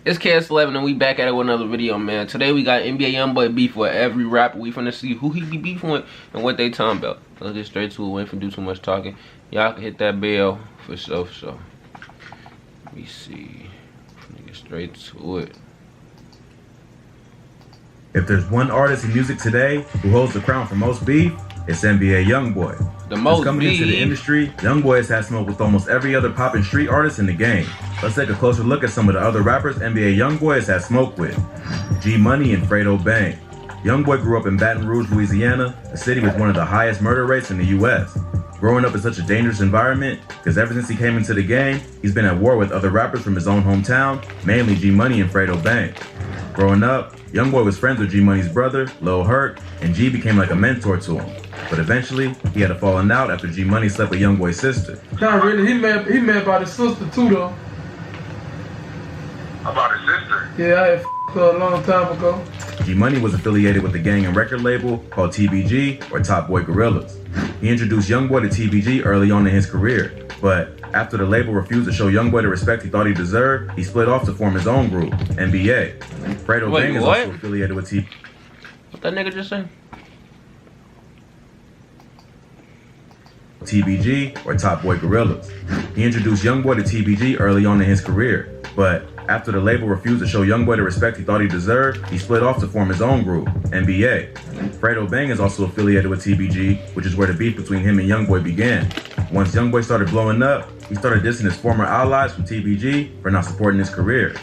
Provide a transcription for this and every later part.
It's KS11 and we back at it with another video, man. Today we got NBA Youngboy beef with every rapper. We finna see who he be beefing with and what they talking about. Let's get straight to it. We ain't finna do too much talking. Y'all can hit that bell for sure, for sure. Let me see. Finna get straight to it. If there's one artist in music today who holds the crown for most beef, it's NBA Youngboy. The most coming beef. into the industry, Youngboy has had smoke with almost every other pop and street artist in the game. Let's take a closer look at some of the other rappers NBA Youngboy has had smoke with. G Money and Fredo Bang. Youngboy grew up in Baton Rouge, Louisiana, a city with one of the highest murder rates in the US. Growing up in such a dangerous environment, because ever since he came into the game, he's been at war with other rappers from his own hometown, mainly G Money and Fredo Bang. Growing up, Youngboy was friends with G Money's brother, Lil Herc, and G became like a mentor to him. But eventually, he had a falling out after G Money slept with Youngboy's sister. Not really. He mad about his sister too, though. About his sister? Yeah, I had her a long time ago. G Money was affiliated with a gang and record label called TBG, or Top Boy Gorillas. He introduced Youngboy to TBG early on in his career, but after the label refused to show Youngboy the respect he thought he deserved, he split off to form his own group, NBA. Fredo Bang is also affiliated with TBG. What that nigga just say? TBG, or Top Boy Gorillas. He introduced Youngboy to TBG early on in his career, but after the label refused to show Youngboy the respect he thought he deserved, he split off to form his own group, NBA. Fredo Bang is also affiliated with TBG, which is where the beef between him and Youngboy began. Once Youngboy started blowing up, he started dissing his former allies from TBG for not supporting his career.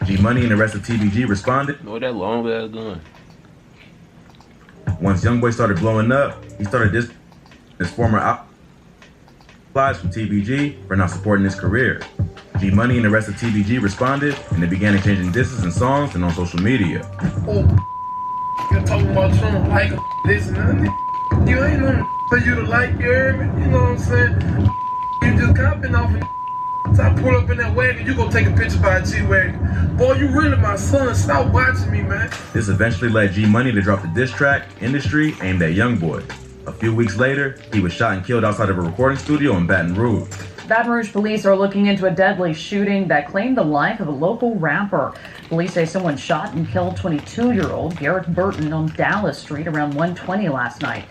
G Money and the rest of TBG responded. Oh, that long ass gun. Once Youngboy started blowing up, he started dissing his former allies from TBG for not supporting his career. G Money and the rest of TBG responded, and they began exchanging disses and songs and on social media. Oh, you're talking about Trump like this and that. You ain't nothing for you to like, you heard me? You know what I'm saying? You just copping off and so I pull up in that wagon, you gonna take a picture by a G-Wagon. Boy, you really my son. Stop watching me, man. This eventually led G Money to drop the diss track, Industry, aimed at Youngboy. A few weeks later, he was shot and killed outside of a recording studio in Baton Rouge. Baton Rouge police are looking into a deadly shooting that claimed the life of a local rapper. Police say someone shot and killed 22-year-old Garrett Burton on Dallas Street around 1:20 last night.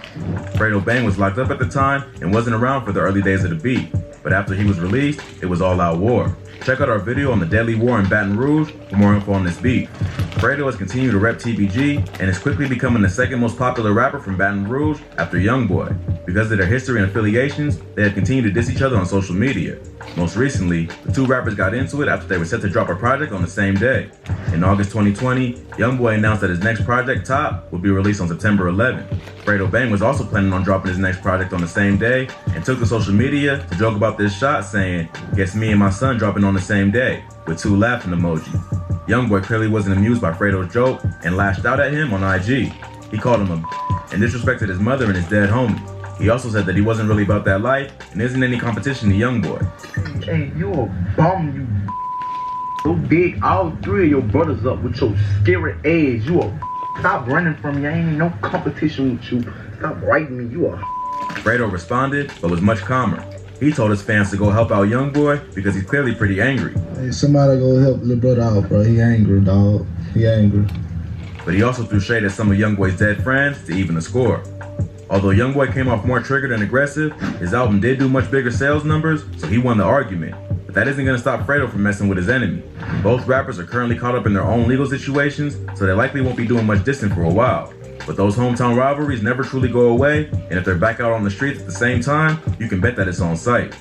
Fredo Bang was locked up at the time and wasn't around for the early days of the beat. But after he was released, it was all-out war. Check out our video on the deadly war in Baton Rouge for more info on this beef. Fredo has continued to rep TBG and is quickly becoming the second most popular rapper from Baton Rouge after Youngboy. Because of their history and affiliations, they have continued to diss each other on social media. Most recently, the two rappers got into it after they were set to drop a project on the same day. In August 2020, Youngboy announced that his next project, Top, would be released on September 11th. Fredo Bang was also planning on dropping his next project on the same day and took to social media to joke about this shot, saying, "Guess me and my son dropping on the same day," with two laughing emojis. Youngboy clearly wasn't amused by Fredo's joke and lashed out at him on IG. He called him and disrespected his mother and his dead homie. He also said that he wasn't really about that life and isn't any competition to Youngboy. Hey, you a bum, you. You dig all three of your brothers up with your scary ass. You a. Stop running from me. I ain't no competition with you. Stop writing me. You a. Fredo responded, but was much calmer. He told his fans to go help out Youngboy because he's clearly pretty angry. Hey, somebody go help little brother out, bro. He angry, dog. He angry. But he also threw shade at some of Youngboy's dead friends to even the score. Although Youngboy came off more triggered and aggressive, his album did do much bigger sales numbers, so he won the argument. But that isn't going to stop Fredo from messing with his enemy. Both rappers are currently caught up in their own legal situations, so they likely won't be doing much dissing for a while. But those hometown rivalries never truly go away, and if they're back out on the streets at the same time, you can bet that it's on sight.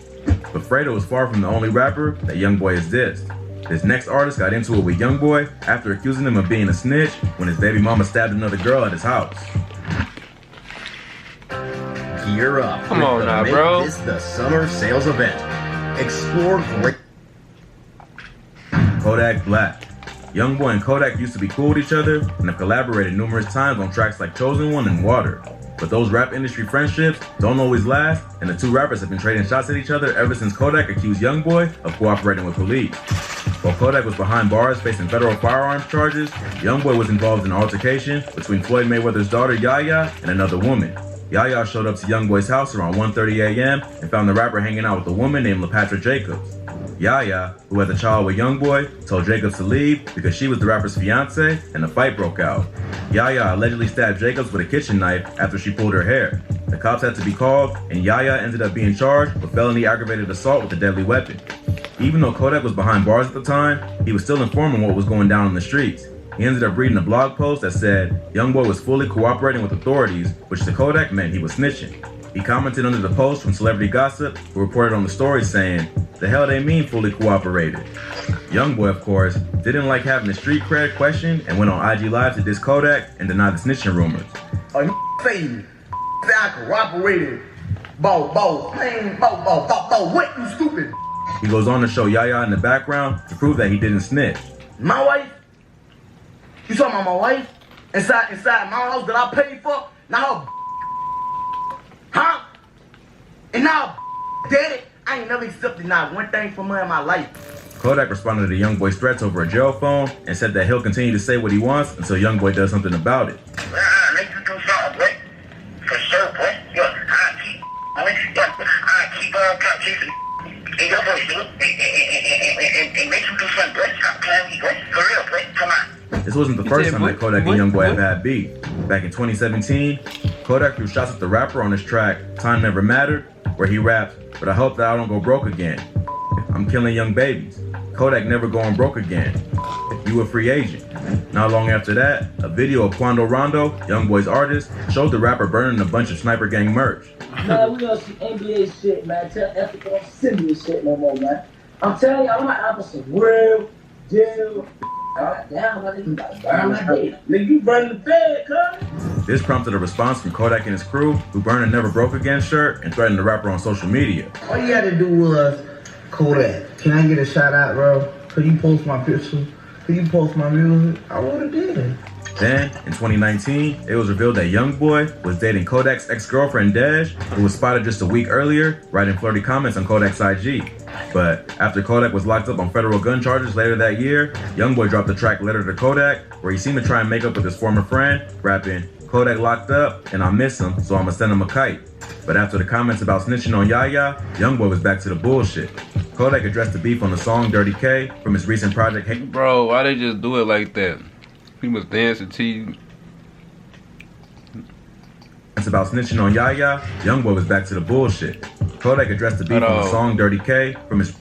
But Fredo is far from the only rapper that Youngboy has dissed. This next artist got into it with Youngboy after accusing him of being a snitch when his baby mama stabbed another girl at his house. Gear up. Come on now, bro. This the summer sales event. Explore great. Kodak Black. Youngboy and Kodak used to be cool with each other and have collaborated numerous times on tracks like Chosen One and Water. But those rap industry friendships don't always last, and the two rappers have been trading shots at each other ever since Kodak accused Youngboy of cooperating with police. While Kodak was behind bars facing federal firearms charges, Youngboy was involved in an altercation between Floyd Mayweather's daughter Yaya and another woman. Yaya showed up to Youngboy's house around 1:30 a.m. and found the rapper hanging out with a woman named LaPatra Jacobs. Yaya, who has a child with Youngboy, told Jacobs to leave because she was the rapper's fiance and a fight broke out. Yaya allegedly stabbed Jacobs with a kitchen knife after she pulled her hair. The cops had to be called, and Yaya ended up being charged with felony aggravated assault with a deadly weapon. Even though Kodak was behind bars at the time, he was still informing what was going down in the streets. He ended up reading a blog post that said Youngboy was fully cooperating with authorities, which to Kodak meant he was snitching. He commented under the post from Celebrity Gossip, who reported on the story saying, "The hell they mean fully cooperated?" Youngboy, of course, didn't like having the street cred questioned and went on IG Live to diss Kodak and deny the snitching rumors. Oh, you say I cooperated. What, you stupid? He goes on to show Yaya in the background to prove that he didn't snitch. My wife? You talking about my wife? Inside my house that I paid for? Now her huh? And now dead. I ain't never accepted not one thing from her in my life. Kodak responded to Youngboy's threats over a jail phone and said that he'll continue to say what he wants until Youngboy does something about it. This wasn't the first time that Kodak and Youngboy have had beef. Back in 2017, Kodak threw shots at the rapper on his track Time Never Mattered, where he rapped, "But I hope that I don't go broke again. I'm killing young babies. Kodak never going broke again. You a free agent." Not long after that, a video of Quando Rondo, Youngboy's artist, showed the rapper burning a bunch of Sniper Gang merch. Man, we gonna see NBA shit, man. Tell Ethic don't send me this shit no more, man. I'm telling y'all, I'm gonna have some real deal. Damn, I think got to burn my day. Nigga, you burn the bed, cuz. This prompted a response from Kodak and his crew, who burned a Never Broke Again shirt and threatened the rapper on social media. All you had to do was, Kodak, can I get a shout out, bro? Could you post my picture? Could you post my music? I would've did it. Then, in 2019, it was revealed that Youngboy was dating Kodak's ex-girlfriend Dej, who was spotted just a week earlier writing flirty comments on Kodak's IG. But after Kodak was locked up on federal gun charges later that year, Youngboy dropped the track Letter to Kodak, where he seemed to try and make up with his former friend, rapping, "Kodak locked up, and I miss him, so I'ma send him a kite." But after the comments about snitching on Yaya, Youngboy was back to the bullshit. Kodak addressed the beef on the song Dirty K from his recent project. Bro, why they just do it like that? He was dancing to you. It's about snitching on Yaya, Youngboy was back to the bullshit. Kodak addressed the beef on the song Dirty K from his...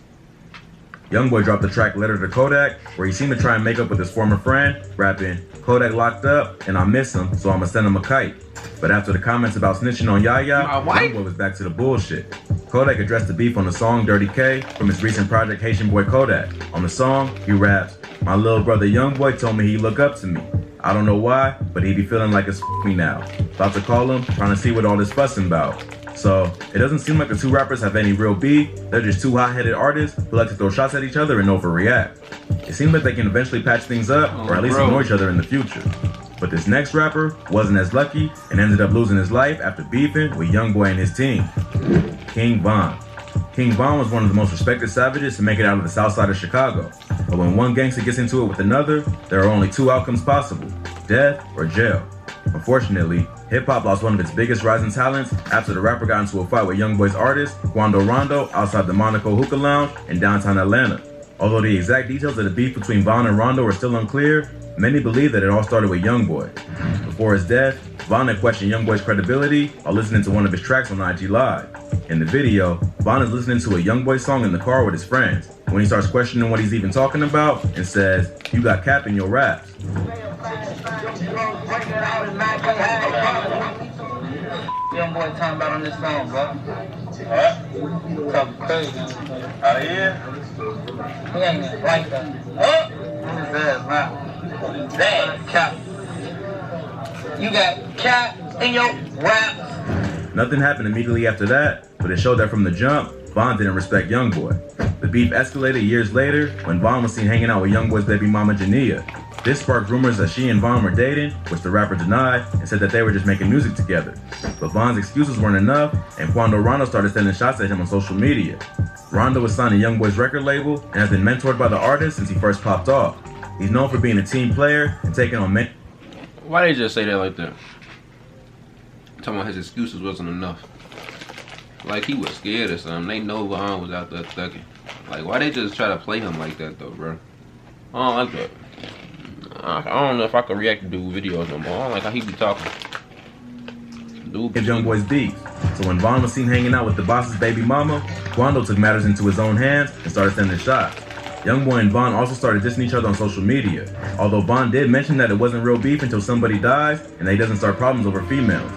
Youngboy dropped the track Letter to Kodak, where he seemed to try and make up with his former friend, rapping, "Kodak locked up, and I miss him, so I'ma send him a kite." But after the comments about snitching on Yaya, Youngboy was back to the bullshit. Kodak addressed the beef on the song Dirty K from his recent project Haitian Boy Kodak. On the song, he raps, "My little brother Youngboy told me he look up to me. I don't know why, but he be feeling like it's me now. About to call him, trying to see what all this fussing about." So, it doesn't seem like the two rappers have any real beef. They're just two hot-headed artists who like to throw shots at each other and overreact. It seems like they can eventually patch things up, or at least ignore each other in the future. But this next rapper wasn't as lucky and ended up losing his life after beefing with Youngboy and his team, King Von. King Von was one of the most respected savages to make it out of the south side of Chicago. But when one gangster gets into it with another, there are only two outcomes possible: death or jail. Unfortunately, hip-hop lost one of its biggest rising talents after the rapper got into a fight with Youngboy's artist, Quando Rondo, outside the Monaco Hookah Lounge in downtown Atlanta. Although the exact details of the beef between Von and Rondo are still unclear, many believe that it all started with Youngboy. Before his death, Von had questioned Youngboy's credibility while listening to one of his tracks on IG Live. In the video, Von is listening to a Youngboy song in the car with his friends, when he starts questioning what he's even talking about and says, "You got cap in your raps." Youngboy talking about on this song, bro. Huh? Talking crazy. Out of here? He ain't even like that. Huh? His ass now. That cap. You got cap in your raps. Nothing happened immediately after that, but it showed that from the jump, Von didn't respect Youngboy. The beef escalated years later when Von was seen hanging out with Youngboy's baby mama Jania. This sparked rumors that she and Von were dating, which the rapper denied and said that they were just making music together. But Von's excuses weren't enough, and Quando Rondo started sending shots at him on social media. Rondo was signed to Youngboy's record label and has been mentored by the artist since he first popped off. He's known for being a team player and taking on men. Why they just say that like that? Talking about his excuses wasn't enough. Like he was scared or something. They know Von was out there thugging. Like, why they just try to play him like that though, bro? I don't like that. I don't know if I can react to dude videos no more. I don't like how he be talking. Dude, Give Youngboy's beef. So when Von was seen hanging out with the boss's baby mama, Quando took matters into his own hands and started sending shots. Youngboy and Von also started dissing each other on social media, although Von did mention that it wasn't real beef until somebody dies and that he doesn't start problems over females.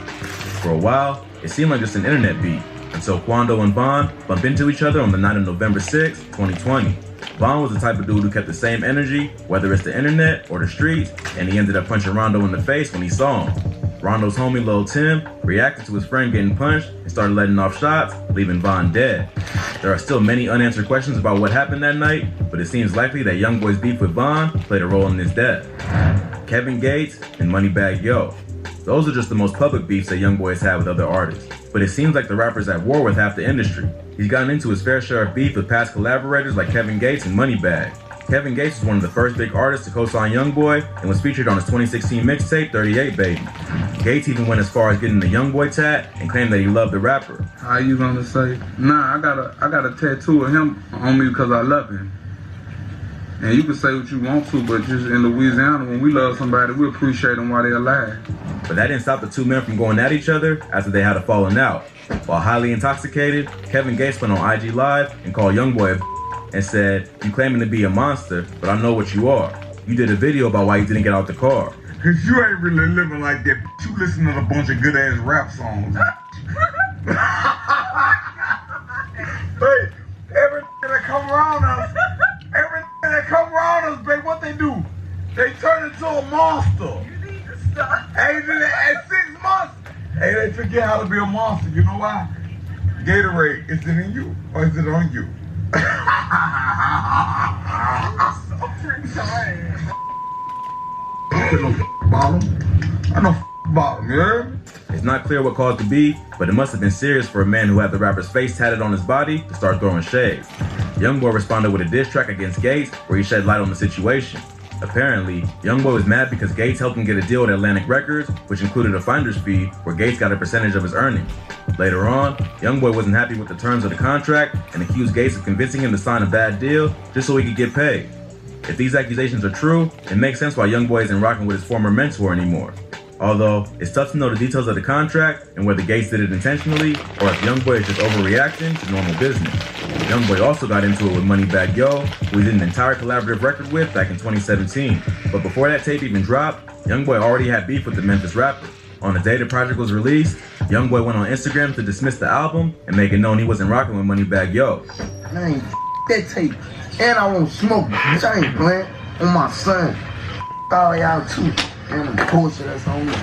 For a while, it seemed like just an internet beef, until Quando and Von bumped into each other on the night of November 6, 2020. Von was the type of dude who kept the same energy, whether it's the internet or the streets, and he ended up punching Rondo in the face when he saw him. Rondo's homie Lil Tim reacted to his friend getting punched and started letting off shots, leaving Von dead. There are still many unanswered questions about what happened that night, but it seems likely that Youngboy's beef with Von played a role in his death. Kevin Gates and Moneybagg Yo. Those are just the most public beefs that Youngboy has had with other artists, but it seems like the rapper's at war with half the industry. He's gotten into his fair share of beef with past collaborators like Kevin Gates and Moneybagg. Kevin Gates was one of the first big artists to co-sign Youngboy and was featured on his 2016 mixtape 38 Baby. Gates even went as far as getting the Youngboy tat and claimed that he loved the rapper. How you gonna say? Nah, I got a tattoo of him on me because I love him. And you can say what you want to, but just in Louisiana, when we love somebody, we appreciate them while they're alive. But that didn't stop the two men from going at each other after they had a falling out. While highly intoxicated, Kevin Gates went on IG Live and called Youngboy and said, "You claiming to be a monster, but I know what you are. You did a video about why you didn't get out the car." Cause you ain't really living like that. You listen to a bunch of good ass rap songs. Hey, everything that come around us, babe, what they do? They turn into a monster. You need to stop. Hey, at 6 months, hey, they forget how to be a monster. You know why? Gatorade, is it in you or is it on you? I'm so tired. I know bottom, you heard me? It's not clear what caused the beef, but it must have been serious for a man who had the rapper's face tatted on his body to start throwing shade. Youngboy responded with a diss track against Gates where he shed light on the situation. Apparently, Youngboy was mad because Gates helped him get a deal with Atlantic Records, which included a finder's fee where Gates got a percentage of his earnings. Later on, Youngboy wasn't happy with the terms of the contract and accused Gates of convincing him to sign a bad deal just so he could get paid. If these accusations are true, it makes sense why Youngboy isn't rocking with his former mentor anymore. Although, it's tough to know the details of the contract and whether Gates did it intentionally or if Youngboy is just overreacting to normal business. Youngboy also got into it with Moneybagg Yo, who he did an entire collaborative record with back in 2017. But before that tape even dropped, Youngboy already had beef with the Memphis rapper. On the day the project was released, Youngboy went on Instagram to dismiss the album and make it known he wasn't rocking with Moneybagg Yo. Man, that tape. And I won't smoke, bitch. I ain't playing on my son. All y'all too. And the bullshit that's on me.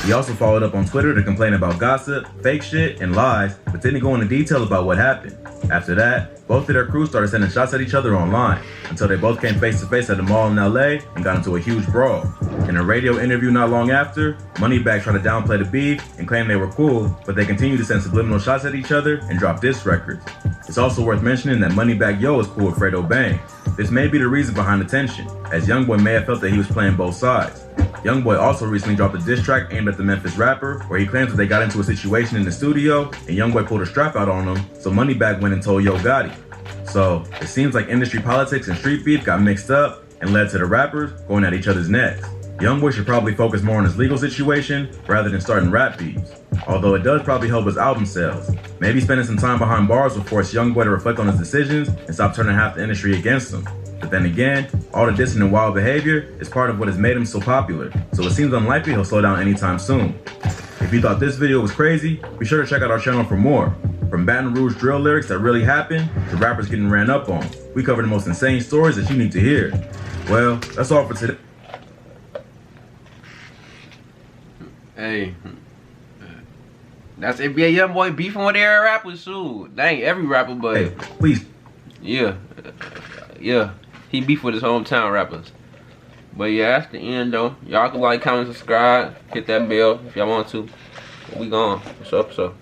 He also followed up on Twitter to complain about gossip, fake shit, and lies, but didn't go into detail about what happened. After that, both of their crews started sending shots at each other online, until they both came face to face at a mall in LA and got into a huge brawl. In a radio interview not long after, Moneybagg tried to downplay the beef and claim they were cool, but they continued to send subliminal shots at each other and drop diss records. It's also worth mentioning that Moneybagg Yo is cool with Fredo Bang. This may be the reason behind the tension, as Youngboy may have felt that he was playing both sides. Youngboy also recently dropped a diss track aimed at the Memphis rapper, where he claims that they got into a situation in the studio and Youngboy pulled a strap out on him, so Moneybagg went and told Yo Gotti. So, it seems like industry politics and street beef got mixed up and led to the rappers going at each other's necks. Youngboy should probably focus more on his legal situation rather than starting rap beefs, although it does probably help his album sales. Maybe spending some time behind bars will force Youngboy to reflect on his decisions and stop turning half the industry against him. But then again, all the dissing and wild behavior is part of what has made him so popular, so it seems unlikely he'll slow down anytime soon. If you thought this video was crazy, be sure to check out our channel for more. From Baton Rouge drill lyrics that really happened to rappers getting ran up on, we cover the most insane stories that you need to hear. Well, that's all for today. Hey, that's NBA Youngboy beefing with every rapper, shoot. Dang, every rapper, but Hey, please. Yeah, he beef with his hometown rappers. But yeah, that's the end though. Y'all can like, comment, subscribe, hit that bell if y'all want to. We gone. What's up,